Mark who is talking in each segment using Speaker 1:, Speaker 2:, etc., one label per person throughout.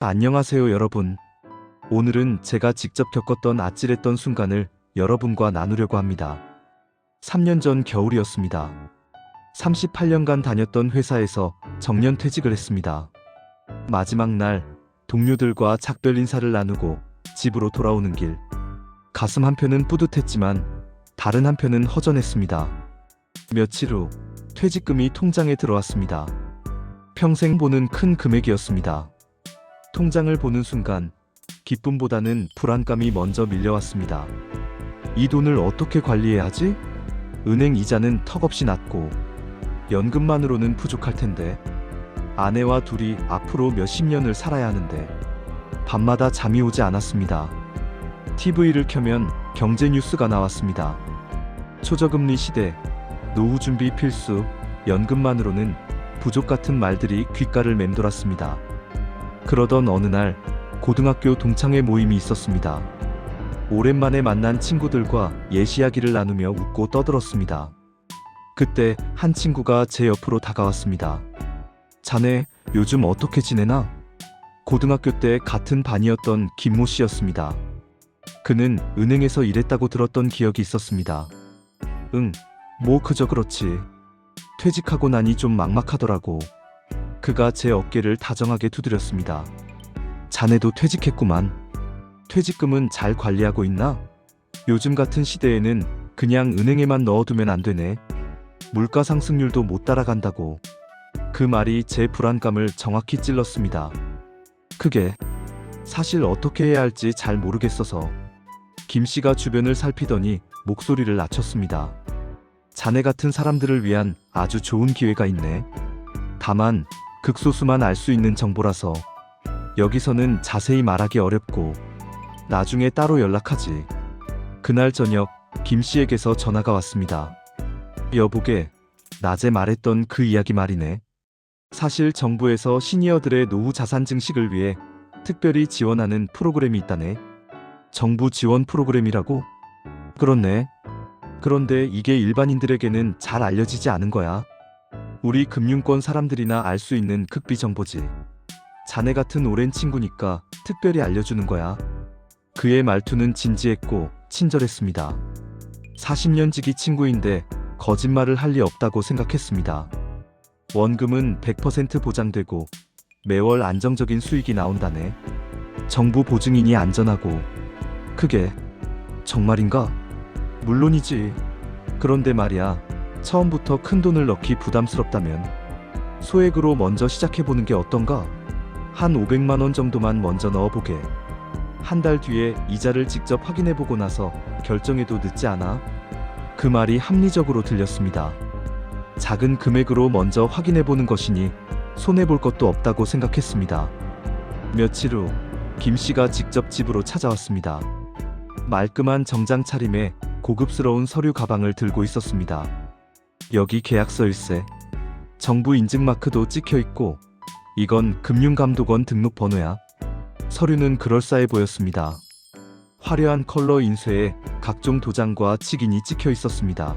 Speaker 1: 안녕하세요, 여러분. 오늘은 제가 직접 겪었던 아찔했던 순간을 여러분과 나누려고 합니다. 3년 전 겨울이었습니다. 38년간 다녔던 회사에서 정년퇴직을 했습니다. 마지막 날 동료들과 작별 인사를 나누고 집으로 돌아오는 길. 가슴 한편은 뿌듯했지만 다른 한편은 허전했습니다. 며칠 후 퇴직금이 통장에 들어왔습니다. 평생 보는 큰 금액이었습니다. 통장을 보는 순간 기쁨보다는 불안감이 먼저 밀려왔습니다. 이 돈을 어떻게 관리해야 하지? 은행 이자는 턱없이 낮고 연금만으로는 부족할 텐데, 아내와 둘이 앞으로 몇십 년을 살아야 하는데 밤마다 잠이 오지 않았습니다. TV를 켜면 경제 뉴스가 나왔습니다. 초저금리 시대, 노후 준비 필수, 연금만으로는 부족 같은 말들이 귓가를 맴돌았습니다. 그러던 어느 날 고등학교 동창회 모임이 있었습니다. 오랜만에 만난 친구들과 옛 이야기를 나누며 웃고 떠들었습니다. 그때 한 친구가 제 옆으로 다가왔습니다. 자네 요즘 어떻게 지내나? 고등학교 때 같은 반이었던 김모 씨였습니다. 그는 은행에서 일했다고 들었던 기억이 있었습니다. 응, 뭐 그저 그렇지. 퇴직하고 나니 좀 막막하더라고. 그가 제 어깨를 다정하게 두드렸습니다. 자네도 퇴직했구만. 퇴직금은 잘 관리하고 있나? 요즘 같은 시대에는 그냥 은행에만 넣어두면 안 되네. 물가 상승률도 못 따라간다고. 그 말이 제 불안감을 정확히 찔렀습니다. 그게 사실 어떻게 해야 할지 잘 모르겠어서. 김 씨가 주변을 살피더니 목소리를 낮췄습니다. 자네 같은 사람들을 위한 아주 좋은 기회가 있네. 다만 극소수만 알 수 있는 정보라서 여기서는 자세히 말하기 어렵고 나중에 따로 연락하지. 그날 저녁 김 씨에게서 전화가 왔습니다. 여보게, 낮에 말했던 그 이야기 말이네. 사실 정부에서 시니어들의 노후 자산 증식을 위해 특별히 지원하는 프로그램이 있다네. 정부 지원 프로그램이라고? 그렇네. 그런데 이게 일반인들에게는 잘 알려지지 않은 거야. 우리 금융권 사람들이나 알 수 있는 극비 정보지. 자네 같은 오랜 친구니까 특별히 알려주는 거야. 그의 말투는 진지했고 친절했습니다. 40년 지기 친구인데 거짓말을 할 리 없다고 생각했습니다. 원금은 100% 보장되고 매월 안정적인 수익이 나온다네. 정부 보증이니 안전하고. 그게 정말인가? 물론이지. 그런데 말이야, 처음부터 큰 돈을 넣기 부담스럽다면 소액으로 먼저 시작해보는 게 어떤가? 한 500만 원 정도만 먼저 넣어보게. 한 달 뒤에 이자를 직접 확인해보고 나서 결정해도 늦지 않아. 그 말이 합리적으로 들렸습니다. 작은 금액으로 먼저 확인해보는 것이니 손해볼 것도 없다고 생각했습니다. 며칠 후 김 씨가 직접 집으로 찾아왔습니다. 말끔한 정장 차림에 고급스러운 서류 가방을 들고 있었습니다. 여기 계약서일세. 정부 인증마크도 찍혀있고 이건 금융감독원 등록 번호야. 서류는 그럴싸해 보였습니다. 화려한 컬러 인쇄에 각종 도장과 직인이 찍혀 있었습니다.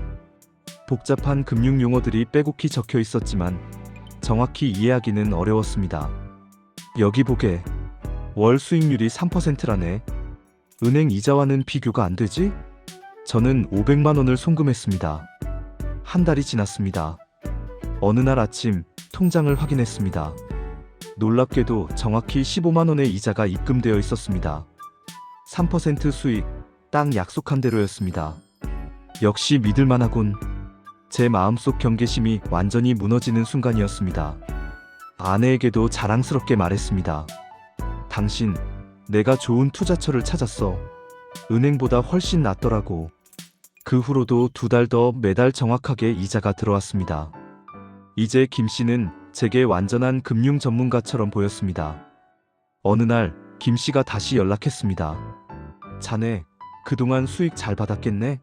Speaker 1: 복잡한 금융 용어들이 빼곡히 적혀 있었지만 정확히 이해하기는 어려웠습니다. 여기 보게. 월 수익률이 3%라네. 은행 이자와는 비교가 안 되지? 저는 500만 원을 송금했습니다. 한 달이 지났습니다. 어느 날 아침 통장을 확인했습니다. 놀랍게도 정확히 15만 원의 이자가 입금되어 있었습니다. 3% 수익, 딱 약속한 대로였습니다. 역시 믿을만하군. 제 마음속 경계심이 완전히 무너지는 순간이었습니다. 아내에게도 자랑스럽게 말했습니다. 당신, 내가 좋은 투자처를 찾았어. 은행보다 훨씬 낫더라고. 그 후로도 2달 더 매달 정확하게 이자가 들어왔습니다. 이제 김 씨는 제게 완전한 금융 전문가처럼 보였습니다. 어느 날 김 씨가 다시 연락했습니다. 자네, 그동안 수익 잘 받았겠네?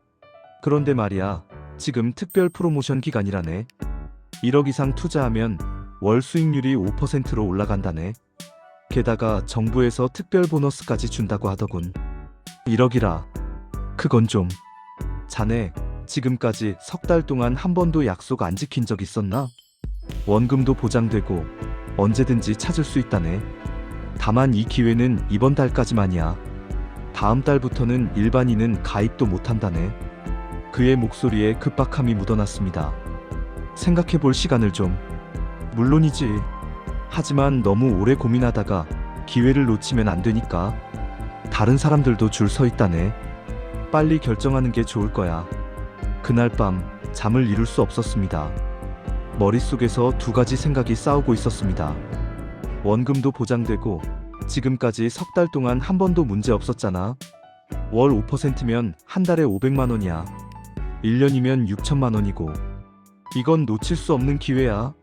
Speaker 1: 그런데 말이야, 지금 특별 프로모션 기간이라네. 1억 이상 투자하면 월 수익률이 5%로 올라간다네. 게다가 정부에서 특별 보너스까지 준다고 하더군. 1억이라. 그건 좀. 자네, 지금까지 석 달 동안 한 번도 약속 안 지킨 적 있었나? 원금도 보장되고 언제든지 찾을 수 있다네. 다만 이 기회는 이번 달까지만이야. 다음 달부터는 일반인은 가입도 못한다네. 그의 목소리에 급박함이 묻어났습니다. 생각해볼 시간을 좀. 물론이지. 하지만 너무 오래 고민하다가 기회를 놓치면 안 되니까. 다른 사람들도 줄 서 있다네. 빨리 결정하는 게 좋을 거야. 그날 밤 잠을 이룰 수 없었습니다. 머릿속에서 두 가지 생각이 싸우고 있었습니다. 원금도 보장되고 지금까지 석 달 동안 한 번도 문제 없었잖아. 월 5%면 한 달에 500만 원이야. 1년이면 6천만 원이고. 이건 놓칠 수 없는 기회야.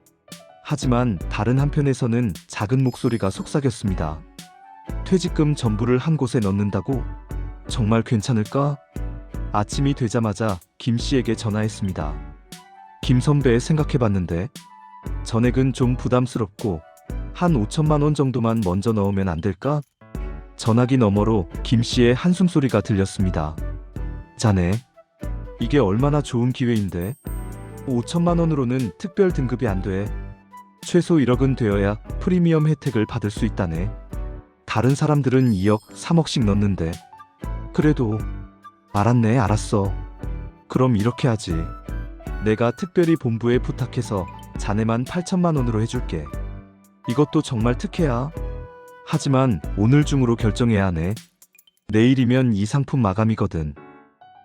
Speaker 1: 하지만 다른 한편에서는 작은 목소리가 속삭였습니다. 퇴직금 전부를 한 곳에 넣는다고? 정말 괜찮을까? 아침이 되자마자 김 씨에게 전화했습니다. 김 선배 생각해봤는데 전액은 좀 부담스럽고 한 5천만 원 정도만 먼저 넣으면 안 될까? 전화기 너머로 김 씨의 한숨소리가 들렸습니다. 자네, 이게 얼마나 좋은 기회인데? 5천만 원으로는 특별 등급이 안 돼. 최소 1억은 되어야 프리미엄 혜택을 받을 수 있다네. 다른 사람들은 2억, 3억씩 넣는데. 그래도. 알았네, 알았어. 그럼 이렇게 하지. 내가 특별히 본부에 부탁해서 자네만 8천만 원으로 해줄게. 이것도 정말 특혜야. 하지만 오늘 중으로 결정해야 하네. 내일이면 이 상품 마감이거든.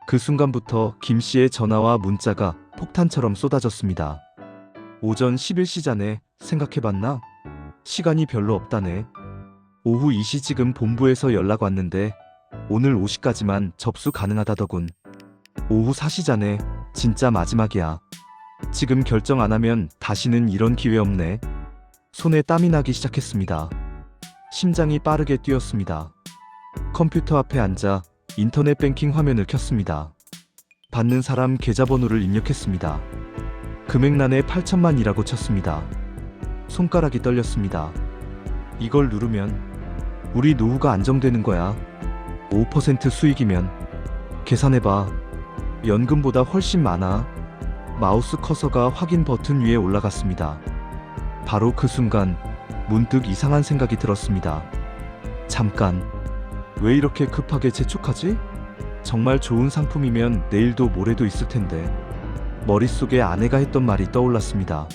Speaker 1: 그 순간부터 김 씨의 전화와 문자가 폭탄처럼 쏟아졌습니다. 오전 11시 전에 생각해봤나? 시간이 별로 없다네. 오후 2시 지금 본부에서 연락 왔는데 오늘 5시까지만 접수 가능하다더군. 오후 4시 전에 진짜 마지막이야. 지금 결정 안 하면 다시는 이런 기회 없네. 손에 땀이 나기 시작했습니다. 심장이 빠르게 뛰었습니다. 컴퓨터 앞에 앉아 인터넷 뱅킹 화면을 켰습니다. 받는 사람 계좌번호를 입력했습니다. 금액란에 8천만이라고 쳤습니다. 손가락이 떨렸습니다. 이걸 누르면 우리 노후가 안정되는 거야. 5% 수익이면 계산해봐. 연금보다 훨씬 많아. 마우스 커서가 확인 버튼 위에 올라갔습니다. 바로 그 순간 문득 이상한 생각이 들었습니다. 잠깐, 왜 이렇게 급하게 재촉하지? 정말 좋은 상품이면 내일도 모레도 있을 텐데. 머릿속에 아내가 했던 말이 떠올랐습니다.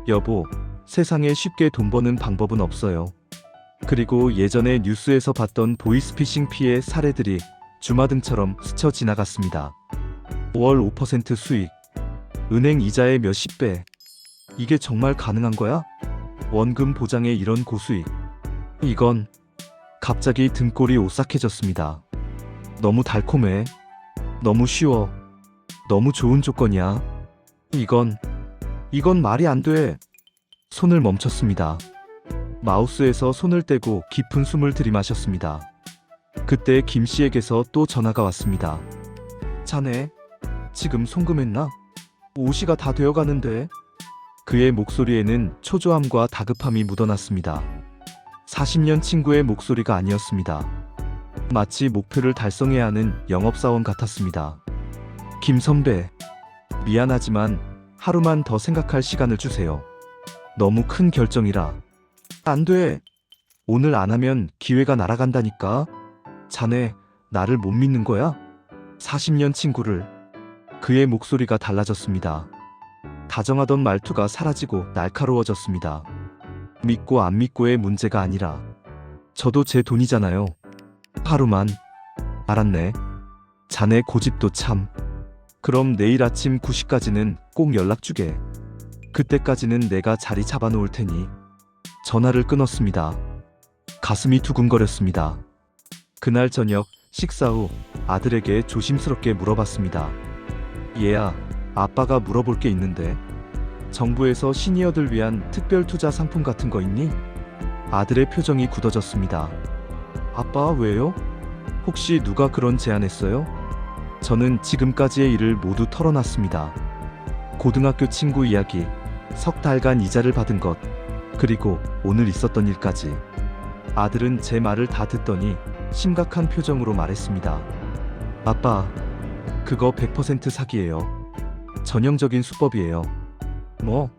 Speaker 1: 여보, 세상에 쉽게 돈 버는 방법은 없어요. 그리고 예전에 뉴스에서 봤던 보이스피싱 피해 사례들이 주마등처럼 스쳐 지나갔습니다. 월 5% 수익, 은행 이자의 몇십 배. 이게 정말 가능한 거야? 원금 보장에 이런 고수익. 이건 갑자기 등골이 오싹해졌습니다. 너무 달콤해. 너무 쉬워. 너무 좋은 조건이야. 이건 말이 안 돼. 손을 멈췄습니다. 마우스에서 손을 떼고 깊은 숨을 들이마셨습니다. 그때 김 씨에게서 또 전화가 왔습니다. 자네, 지금 송금했나? 5시가 다 되어가는데. 그의 목소리에는 초조함과 다급함이 묻어났습니다. 40년 친구의 목소리가 아니었습니다. 마치 목표를 달성해야 하는 영업사원 같았습니다. 김 선배, 미안하지만 하루만 더 생각할 시간을 주세요. 너무 큰 결정이라. 안 돼. 오늘 안 하면 기회가 날아간다니까. 자네, 나를 못 믿는 거야? 40년 친구를. 그의 목소리가 달라졌습니다. 다정하던 말투가 사라지고 날카로워졌습니다. 믿고 안 믿고의 문제가 아니라 저도 제 돈이잖아요. 하루만. 알았네. 자네 고집도 참. 그럼 내일 아침 9시까지는 꼭 연락 주게. 그때까지는 내가 자리 잡아놓을 테니. 전화를 끊었습니다. 가슴이 두근거렸습니다. 그날 저녁 식사 후 아들에게 조심스럽게 물어봤습니다. 얘야, 아빠가 물어볼 게 있는데 정부에서 시니어들 위한 특별 투자 상품 같은 거 있니? 아들의 표정이 굳어졌습니다. 아빠, 왜요? 혹시 누가 그런 제안했어요? 저는 지금까지의 일을 모두 털어놨습니다. 고등학교 친구 이야기, 석 달간 이자를 받은 것, 그리고 오늘 있었던 일까지. 아들은 제 말을 다 듣더니 심각한 표정으로 말했습니다. 아빠, 그거 100% 사기예요. 전형적인 수법이에요. 뭐?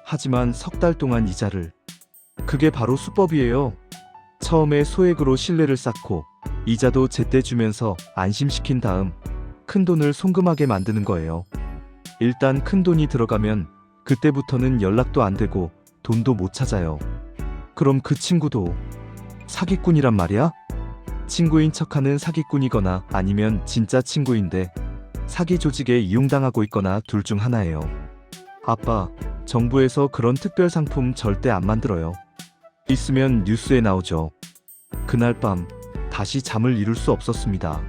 Speaker 1: 하지만 석 달 동안 이자를. 그게 바로 수법이에요. 처음에 소액으로 신뢰를 쌓고 이자도 제때 주면서 안심시킨 다음 큰돈을 송금하게 만드는 거예요. 일단 큰돈이 들어가면 그때부터는 연락도 안 되고 돈도 못 찾아요. 그럼 그 친구도 사기꾼이란 말이야? 친구인 척하는 사기꾼이거나 아니면 진짜 친구인데 사기 조직에 이용당하고 있거나 둘 중 하나예요. 아빠, 정부에서 그런 특별 상품 절대 안 만들어요. 있으면 뉴스에 나오죠. 그날 밤 다시 잠을 이룰 수 없었습니다.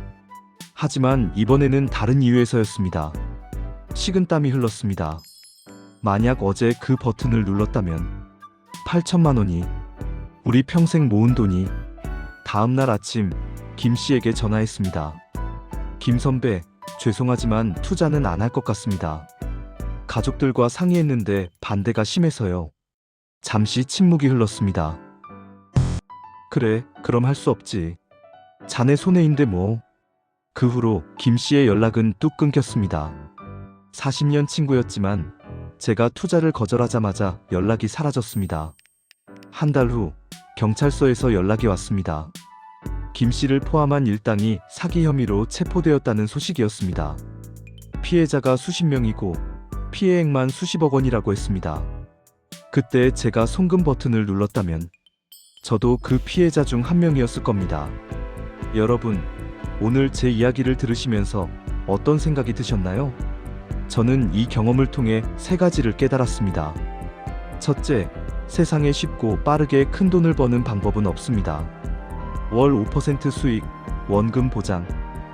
Speaker 1: 하지만 이번에는 다른 이유에서였습니다. 식은땀이 흘렀습니다. 만약 어제 그 버튼을 눌렀다면 8천만 원이, 우리 평생 모은 돈이. 다음날 아침 김 씨에게 전화했습니다. 김 선배, 죄송하지만 투자는 안 할 것 같습니다. 가족들과 상의했는데 반대가 심해서요. 잠시 침묵이 흘렀습니다. 그래, 그럼 할 수 없지. 자네 손해인데 뭐. 그 후로 김 씨의 연락은 뚝 끊겼습니다. 40년 친구였지만 제가 투자를 거절하자마자 연락이 사라졌습니다. 한 달 후 경찰서에서 연락이 왔습니다. 김 씨를 포함한 일당이 사기 혐의로 체포되었다는 소식이었습니다. 피해자가 수십 명이고 피해액만 수십억 원이라고 했습니다. 그때 제가 송금 버튼을 눌렀다면 저도 그 피해자 중 한 명이었을 겁니다. 여러분, 오늘 제 이야기를 들으시면서 어떤 생각이 드셨나요? 저는 이 경험을 통해 세 가지를 깨달았습니다. 첫째, 세상에 쉽고 빠르게 큰 돈을 버는 방법은 없습니다. 월 5% 수익, 원금 보장,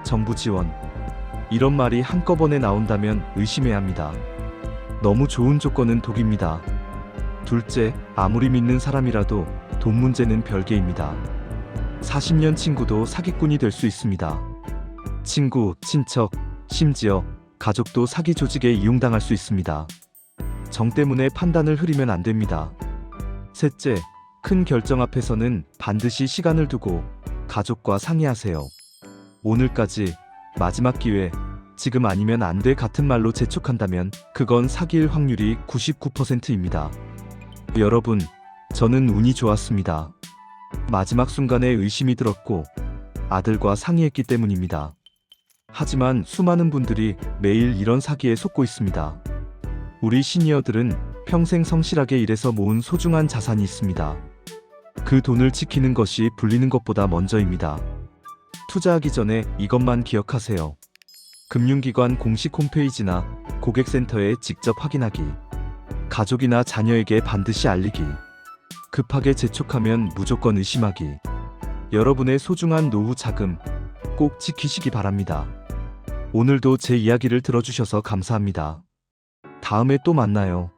Speaker 1: 정부 지원. 이런 말이 한꺼번에 나온다면 의심해야 합니다. 너무 좋은 조건은 독입니다. 둘째, 아무리 믿는 사람이라도 돈 문제는 별개입니다. 40년 친구도 사기꾼이 될 수 있습니다. 친구, 친척, 심지어 가족도 사기 조직에 이용당할 수 있습니다. 정 때문에 판단을 흐리면 안 됩니다. 셋째, 큰 결정 앞에서는 반드시 시간을 두고 가족과 상의하세요. 오늘까지, 마지막 기회, 지금 아니면 안 돼 같은 말로 재촉한다면 그건 사기일 확률이 99%입니다. 여러분, 저는 운이 좋았습니다. 마지막 순간에 의심이 들었고 아들과 상의했기 때문입니다. 하지만 수많은 분들이 매일 이런 사기에 속고 있습니다. 우리 시니어들은 평생 성실하게 일해서 모은 소중한 자산이 있습니다. 그 돈을 지키는 것이 불리는 것보다 먼저입니다. 투자하기 전에 이것만 기억하세요. 금융기관 공식 홈페이지나 고객센터에 직접 확인하기. 가족이나 자녀에게 반드시 알리기. 급하게 재촉하면 무조건 의심하기. 여러분의 소중한 노후 자금 꼭 지키시기 바랍니다. 오늘도 제 이야기를 들어주셔서 감사합니다. 다음에 또 만나요.